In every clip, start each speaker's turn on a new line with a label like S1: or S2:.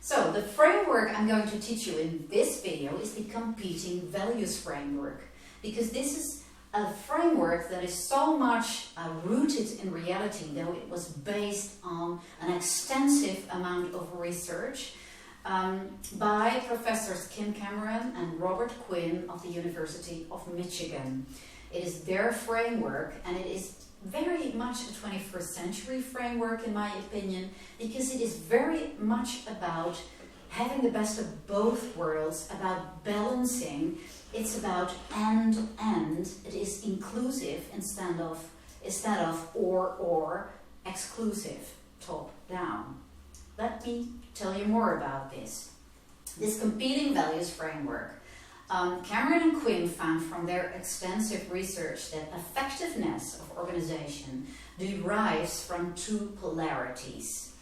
S1: So the framework I'm going to teach you in this video is the competing values framework, because this is a framework that is so much rooted in reality, though it was based on an extensive amount of research by Professors Kim Cameron and Robert Quinn of the University of Michigan. It is their framework, and it is very much a 21st century framework in my opinion, because it is very much about having the best of both worlds, about balancing. It's about and. It is inclusive instead of or, exclusive, top down. Let me tell you more about this. This competing values framework. Cameron and Quinn found from their extensive research that effectiveness of organization derives from two polarities.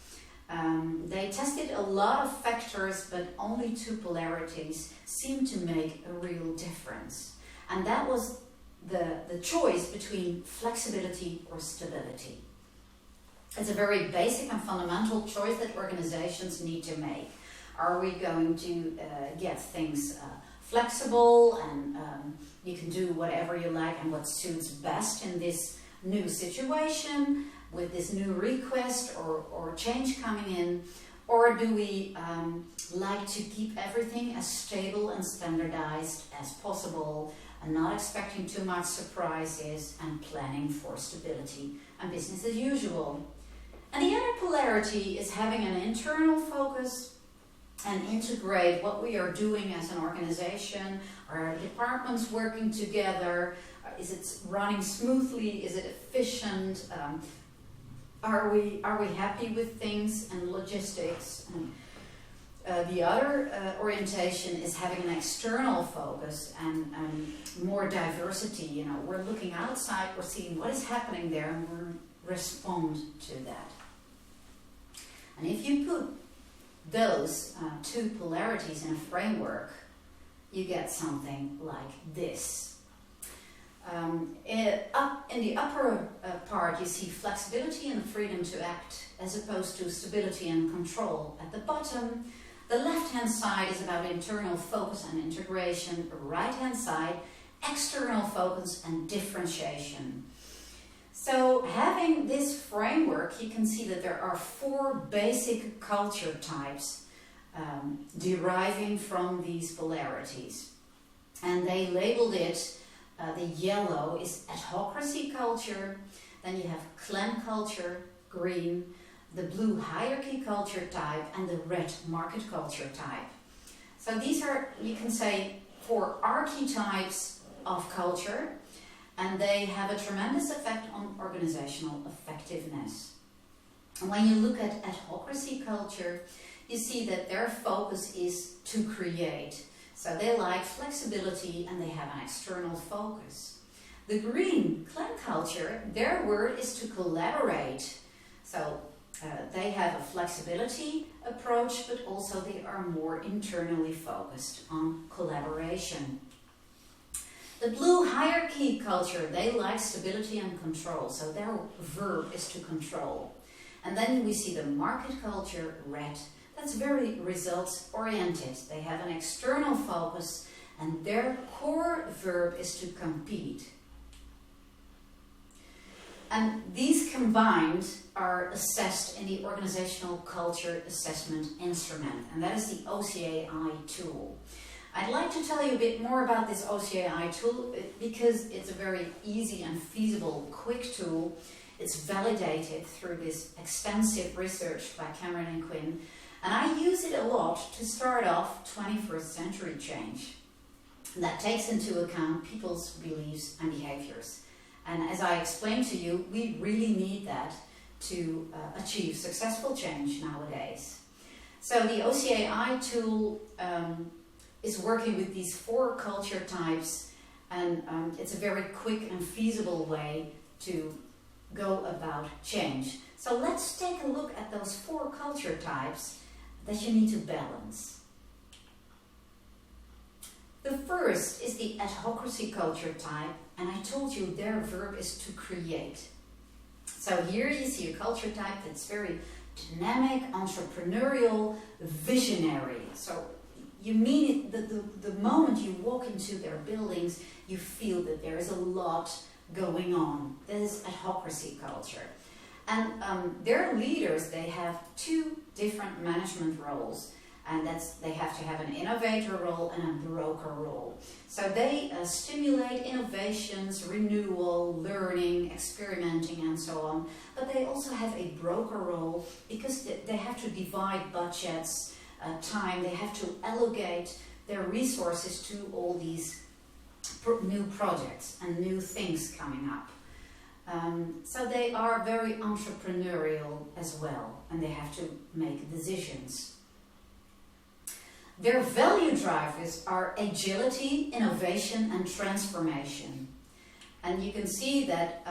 S1: They tested a lot of factors, but only two polarities seemed to make a real difference. And that was the choice between flexibility or stability. It's a very basic and fundamental choice that organizations need to make. Are we going to get things flexible and you can do whatever you like and what suits best in this new situation with this new request or change coming in? Or do we like to keep everything as stable and standardized as possible and not expecting too much surprises and planning for stability and business as usual? And the other polarity is having an internal focus and integrate what we are doing as an organization. Are our departments working together? Is it running smoothly? Is it efficient? Are we happy with things and logistics? And the other orientation is having an external focus and more diversity. You know, we're looking outside, we're seeing what is happening there, and we're respond to that. And if you put those two polarities in a framework, you get something like this. In the upper part, you see flexibility and freedom to act, as opposed to stability and control. At the bottom, the left-hand side is about internal focus and integration. The right-hand side, external focus and differentiation. So having this framework, you can see that there are four basic culture types deriving from these polarities. And they labeled it, the yellow is autocracy culture, then you have clan culture, green, the blue hierarchy culture type, and the red market culture type. So these are, you can say, four archetypes of culture, and they have a tremendous effect on organizational effectiveness. And when you look at autocracy culture, you see that their focus is to create. So they like flexibility and they have an external focus. The green clan culture, their word is to collaborate. So they have a flexibility approach, but also they are more internally focused on collaboration. The blue hierarchy culture, they like stability and control, so their verb is to control. And then we see the market culture, red, that's very results oriented. They have an external focus and their core verb is to compete. And these combined are assessed in the Organizational Culture Assessment Instrument, and that is the OCAI tool. I'd like to tell you a bit more about this OCAI tool because it's a very easy and feasible, quick tool. It's validated through this extensive research by Cameron and Quinn, and I use it a lot to start off 21st century change. And that takes into account people's beliefs and behaviors. And as I explained to you, we really need that to achieve successful change nowadays. So the OCAI tool is working with these four culture types, and it's a very quick and feasible way to go about change. So let's take a look at those four culture types that you need to balance. The first is the autocracy culture type, and I told you their verb is to create. So here you see a culture type that's very dynamic, entrepreneurial, visionary. So you mean it, the moment you walk into their buildings, you feel that there is a lot going on. That is autocracy culture. And their leaders, they have two different management roles. And they have to have an innovator role and a broker role. So they stimulate innovations, renewal, learning, experimenting, and so on. But they also have a broker role because they have to divide budgets, time. They have to allocate their resources to all these new projects and new things coming up. So they are very entrepreneurial as well, and they have to make decisions. Their value drivers are agility, innovation, and transformation. And you can see that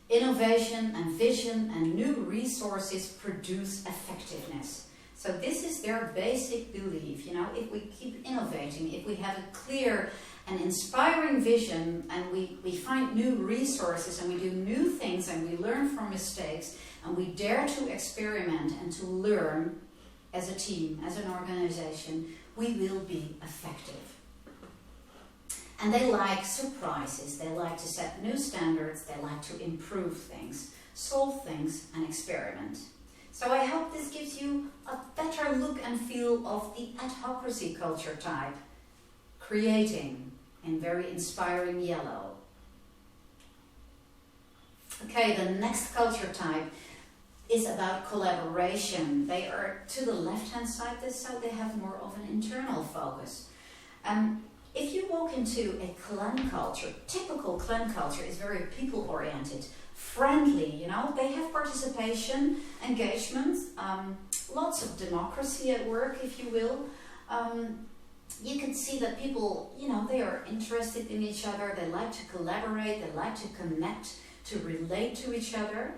S1: innovation and vision and new resources produce effectiveness. So this is their basic belief. You know, if we keep innovating, if we have a clear and inspiring vision, and we find new resources, and we do new things, and we learn from mistakes, and we dare to experiment and to learn as a team, as an organization, we will be effective. And they like surprises. They like to set new standards. They like to improve things, solve things, and experiment. So I hope this gives you a better look and feel of the autocracy culture type, creating in very inspiring yellow. Okay, the next culture type is about collaboration. They are to the left-hand side, so they have more of an internal focus. If you walk into a clan culture, typical clan culture is very people-oriented, friendly, you know, they have participation, engagement, lots of democracy at work, if you will. You can see that people, you know, they are interested in each other, they like to collaborate, they like to connect, to relate to each other.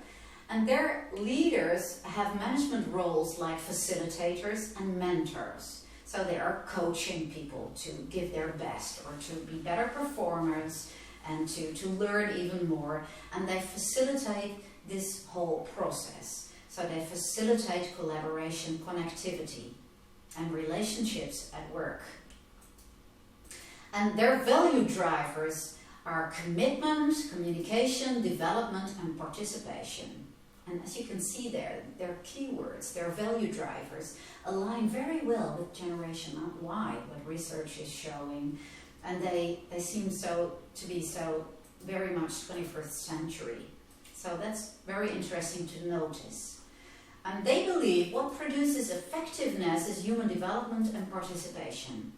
S1: And their leaders have management roles like facilitators and mentors. So they are coaching people to give their best or to be better performers and to learn even more. And they facilitate this whole process. So they facilitate collaboration, connectivity, and relationships at work. And their value drivers are commitment, communication, development, and participation. And as you can see there, their keywords, their value drivers, align very well with Generation Y, what research is showing. And they seem to be so very much 21st century. So that's very interesting to notice. And they believe what produces effectiveness is human development and participation.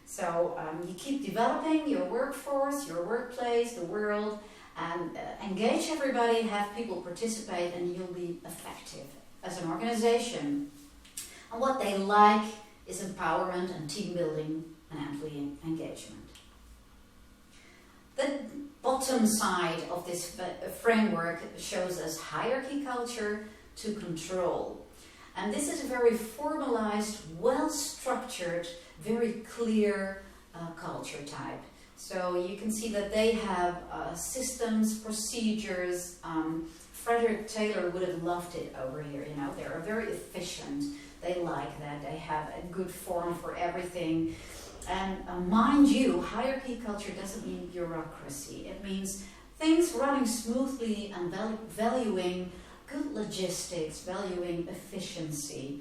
S1: So you keep developing your workforce, your workplace, the world, and engage everybody, have people participate, and you'll be effective as an organization. And what they like is empowerment and team building and employee engagement. The bottom side of this framework shows us hierarchy culture to control. And this is a very formalized, well-structured, very clear culture type. So you can see that they have systems, procedures. Frederick Taylor would have loved it over here, you know. They're very efficient. They like that. They have a good form for everything. And mind you, hierarchy culture doesn't mean bureaucracy. It means things running smoothly and valuing good logistics, valuing efficiency,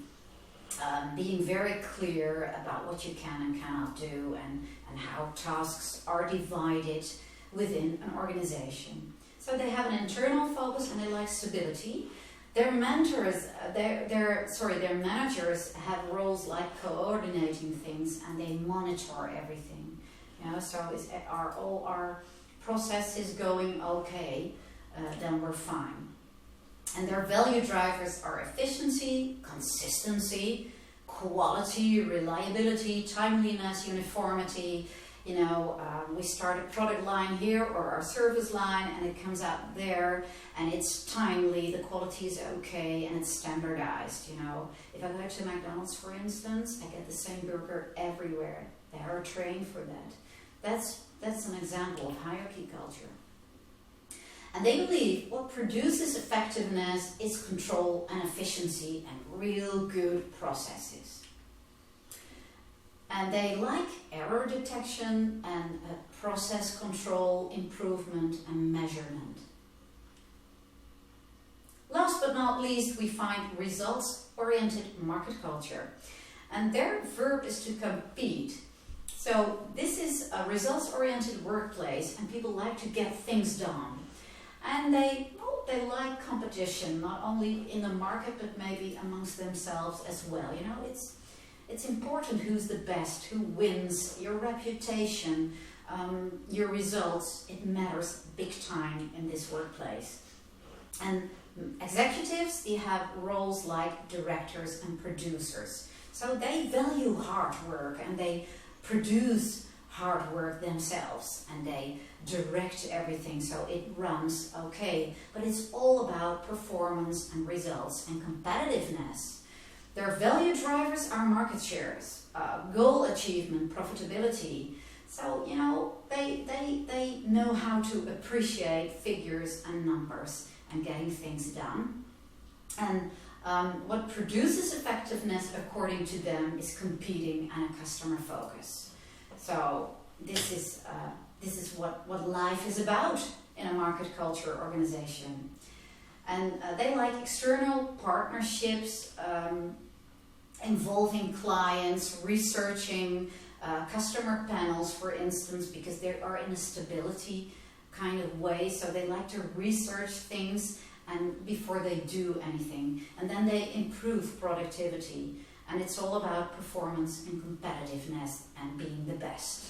S1: being very clear about what you can and cannot do, and how tasks are divided within an organization. So they have an internal focus and they like stability. Their mentors, their managers have roles like coordinating things, and they monitor everything. You know, so are all our processes going okay? Then we're fine. And their value drivers are efficiency, consistency, quality, reliability, timeliness, uniformity. You know, we start a product line here or our service line, and it comes out there, and it's timely, the quality is okay, and it's standardized. You know, if I go to McDonald's, for instance, I get the same burger everywhere. They are trained for that. That's an example of hierarchy culture. And they believe what produces effectiveness is control and efficiency and real good processes. And they like error detection and process control, improvement and measurement. Last but not least, we find results-oriented market culture. And their verb is to compete. So this is a results-oriented workplace and people like to get things done. And they like competition, not only in the market but maybe amongst themselves as well. You know, it's important who's the best, who wins, your reputation, your results. It matters big time in this workplace. And executives, they have roles like directors and producers. So they value hard work and they produce hard work themselves and they direct everything so it runs okay. But it's all about performance and results and competitiveness. Their value drivers are market shares, goal achievement, profitability. So, you know, they know how to appreciate figures and numbers and getting things done. And what produces effectiveness, according to them, is competing and a customer focus. So this is what life is about in a market culture organization. And they like external partnerships, involving clients, researching customer panels, for instance, because they are in a stability kind of way. So they like to research things and before they do anything. And then they improve productivity. And it's all about performance and competitiveness and being the best.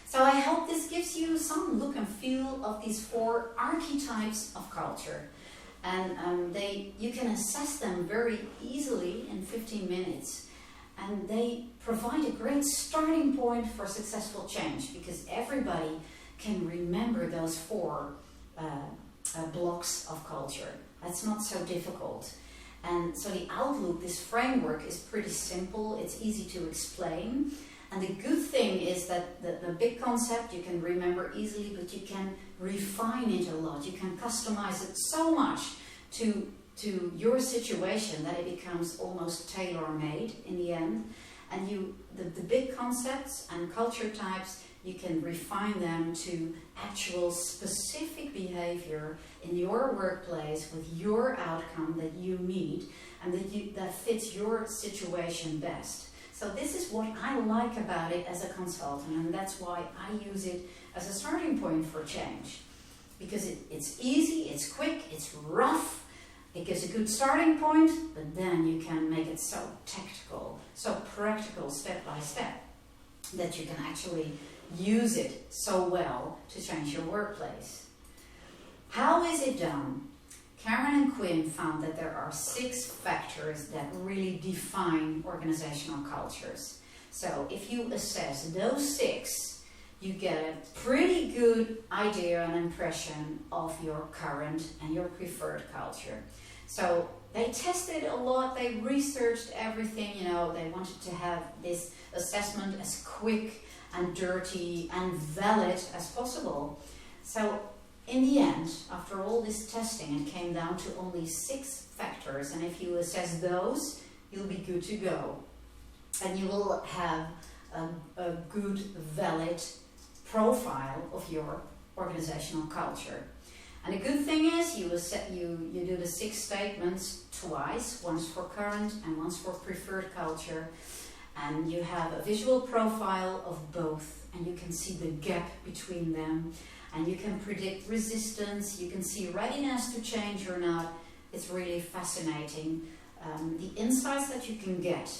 S1: So I hope this gives you some look and feel of these 4 archetypes of culture. And you can assess them very easily in 15 minutes. And they provide a great starting point for successful change because everybody can remember those 4 blocks of culture. That's not so difficult. And so the outlook, this framework, is pretty simple. It's easy to explain. And the good thing is that the big concept you can remember easily, but you can refine it a lot. You can customize it so much to your situation that it becomes almost tailor-made in the end. And the big concepts and culture types, you can refine them to actual specific behavior in your workplace with your outcome that you need and that fits your situation best. So this is what I like about it as a consultant, and that's why I use it as a starting point for change. Because it's easy, it's quick, it's rough, it gives a good starting point, but then you can make it so tactical, so practical, step by step, that you can actually use it so well to change your workplace. How is it done? Karen and Quinn found that there are 6 factors that really define organizational cultures. So if you assess those 6, you get a pretty good idea and impression of your current and your preferred culture. So they tested a lot, they researched everything, you know, they wanted to have this assessment as quick and dirty and valid as possible. So in the end, after all this testing, it came down to only 6 factors, and if you assess those, you'll be good to go. And you will have a good, valid profile of your organizational culture. And the good thing is you do the 6 statements twice, once for current and once for preferred culture, and you have a visual profile of both, and you can see the gap between them. And you can predict resistance, you can see readiness to change or not. It's really fascinating. The insights that you can get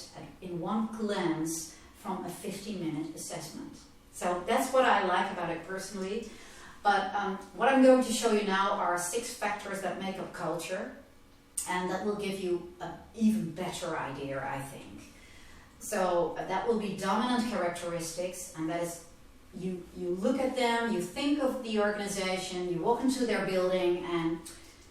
S1: in one glance from a 50-minute assessment. So that's what I like about it personally. But what I'm going to show you now are 6 factors that make up culture. And that will give you an even better idea, I think. So that will be dominant characteristics, and that is you look at them, you think of the organization, you walk into their building and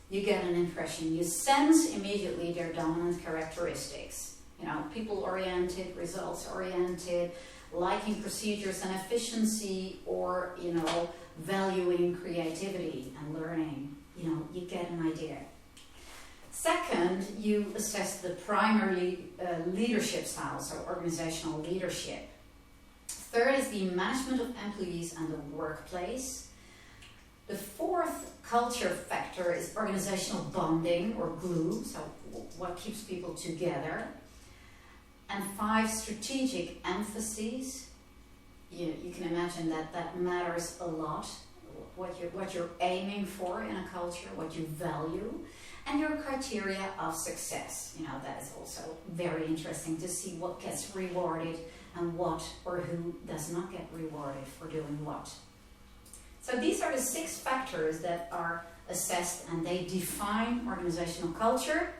S1: you get an impression. You sense immediately their dominant characteristics. You know, people-oriented, results-oriented, liking procedures and efficiency, or, you know, valuing creativity and learning. You know, you get an idea. Second, you assess the primary leadership styles, so organizational leadership. Third is the management of employees and the workplace. The fourth culture factor is organizational bonding or glue, so what keeps people together. And 5, strategic emphases. You can imagine that matters a lot, what you're aiming for in a culture, what you value, and your criteria of success. You know, that is also very interesting to see what gets rewarded and what or who does not get rewarded for doing what. So these are the 6 factors that are assessed, and they define organizational culture.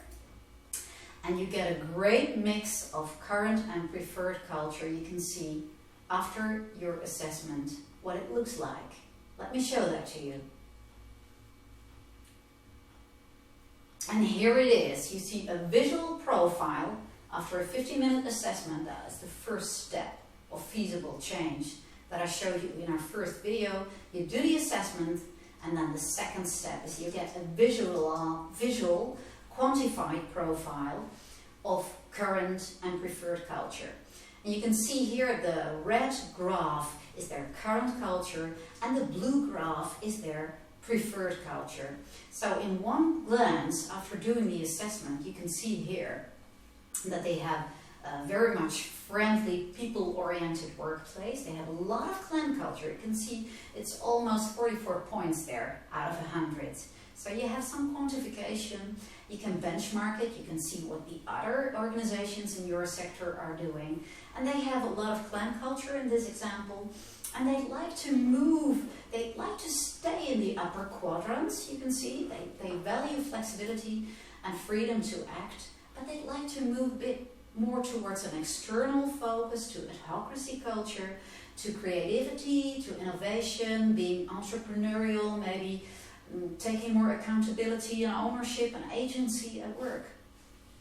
S1: And you get a great mix of current and preferred culture. You can see after your assessment what it looks like. Let me show that to you. And here it is. You see a visual profile after a 50-minute assessment. That is the first step of feasible change that I showed you in our first video. You do the assessment, and then the second step is you get a visual quantified profile of current and preferred culture. And you can see here the red graph is their current culture, and the blue graph is their preferred culture. So in one glance, after doing the assessment, you can see here that they have a very much friendly, people-oriented workplace. They have a lot of clan culture. You can see it's almost 44 points there out of 100. So you have some quantification. You can benchmark it. You can see what the other organizations in your sector are doing. And they have a lot of clan culture in this example. And they like to move, they like to stay in the upper quadrants. You can see they value flexibility and freedom to act, but they like to move a bit more towards an external focus, to autocracy culture, to creativity, to innovation, being entrepreneurial, maybe taking more accountability and ownership and agency at work.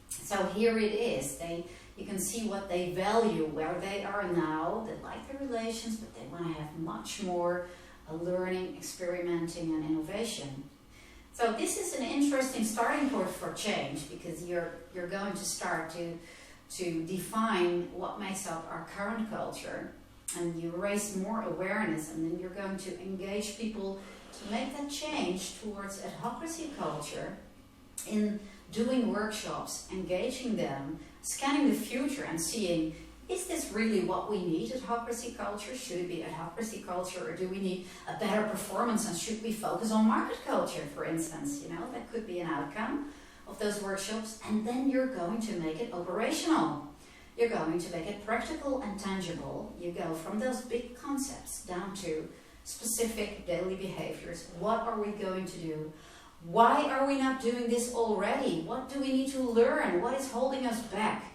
S1: So here it is. You can see what they value, where they are now. They like the relations, but they want to have much more learning, experimenting, and innovation. So this is an interesting starting point for change, because you're going to start to define what makes up our current culture, and you raise more awareness, and then you're going to engage people to make that change towards autocracy culture in doing workshops, engaging them, scanning the future and seeing, is this really what we need, autocracy culture? Should it be autocracy culture, or do we need a better performance, and should we focus on market culture, for instance? You know, that could be an outcome of those workshops. And then you're going to make it operational. You're going to make it practical and tangible. You go from those big concepts down to specific daily behaviors. What are we going to do? Why are we not doing this already? What do we need to learn? What is holding us back?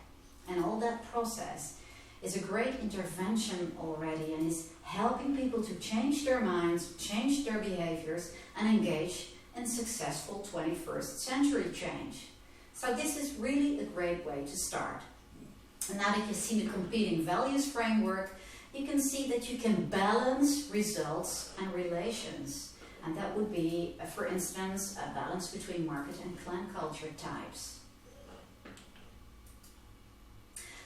S1: And all that process is a great intervention already, and is helping people to change their minds, change their behaviors, and engage in successful 21st century change. So this is really a great way to start. And now that you've seen the competing values framework, you can see that you can balance results and relations. And that would be, for instance, a balance between market and clan culture types.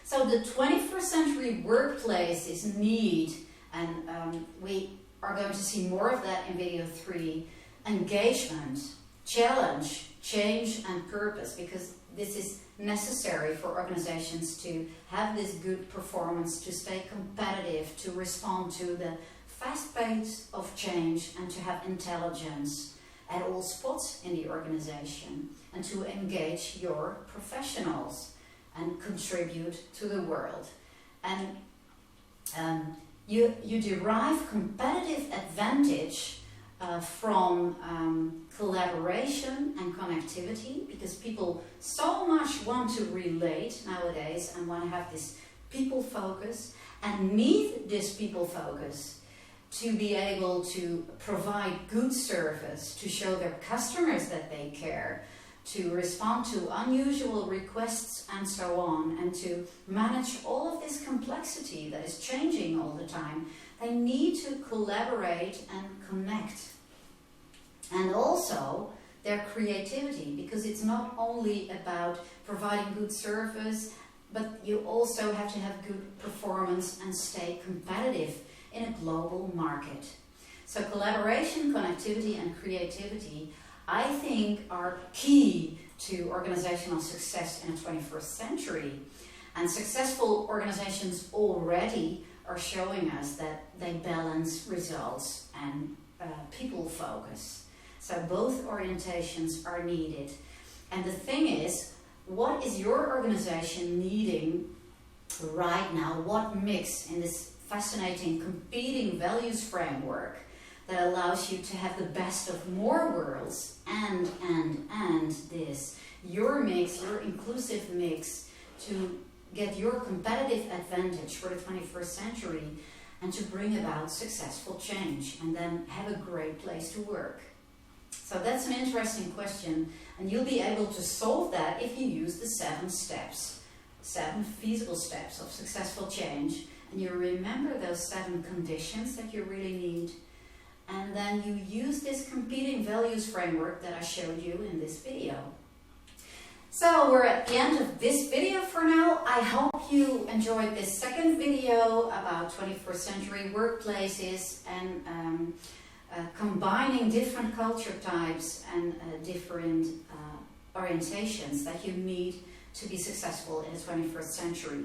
S1: So the 21st century workplace is need, and we are going to see more of that in video 3, engagement, challenge, change, and purpose, because this is necessary for organizations to have this good performance, to stay competitive, to respond to the fast pace of change, and to have intelligence at all spots in the organization, and to engage your professionals and contribute to the world. And you derive competitive advantage from collaboration and connectivity, because people so much want to relate nowadays and want to have this people focus, and need this people focus to be able to provide good service, to show their customers that they care, to respond to unusual requests and so on, and to manage all of this complexity that is changing all the time, they need to collaborate and connect. And also their creativity, because it's not only about providing good service, but you also have to have good performance and stay competitive in a global market. So collaboration, connectivity and creativity, I think, are key to organizational success in the 21st century. And successful organizations already are showing us that they balance results and people focus. So both orientations are needed. And the thing is, what is your organization needing right now? What mix in this fascinating competing values framework that allows you to have the best of more worlds and this, your mix, your inclusive mix, to get your competitive advantage for the 21st century and to bring about successful change and then have a great place to work? So that's an interesting question, and you'll be able to solve that if you use the 7 steps, 7 feasible steps of successful change, and you remember those 7 conditions that you really need. And then you use this competing values framework that I showed you in this video. So we're at the end of this video for now. I hope you enjoyed this second video about 21st century workplaces and combining different culture types and different orientations that you need to be successful in the 21st century,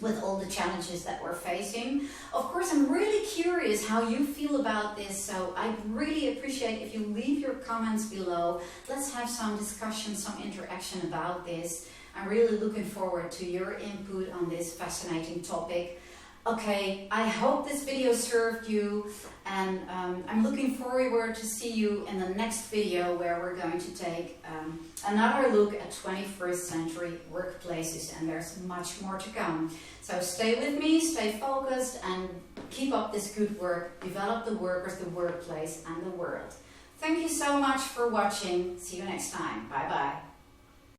S1: with all the challenges that we're facing. Of course, I'm really curious how you feel about this, so I'd really appreciate if you leave your comments below. Let's have some discussion, some interaction about this. I'm really looking forward to your input on this fascinating topic. Okay, I hope this video served you, and I'm looking forward to see you in the next video, where we're going to take another look at 21st century workplaces, and there's much more to come. So stay with me, stay focused, and keep up this good work. Develop the workers, the workplace, and the world. Thank you so much for watching. See you next time. Bye bye.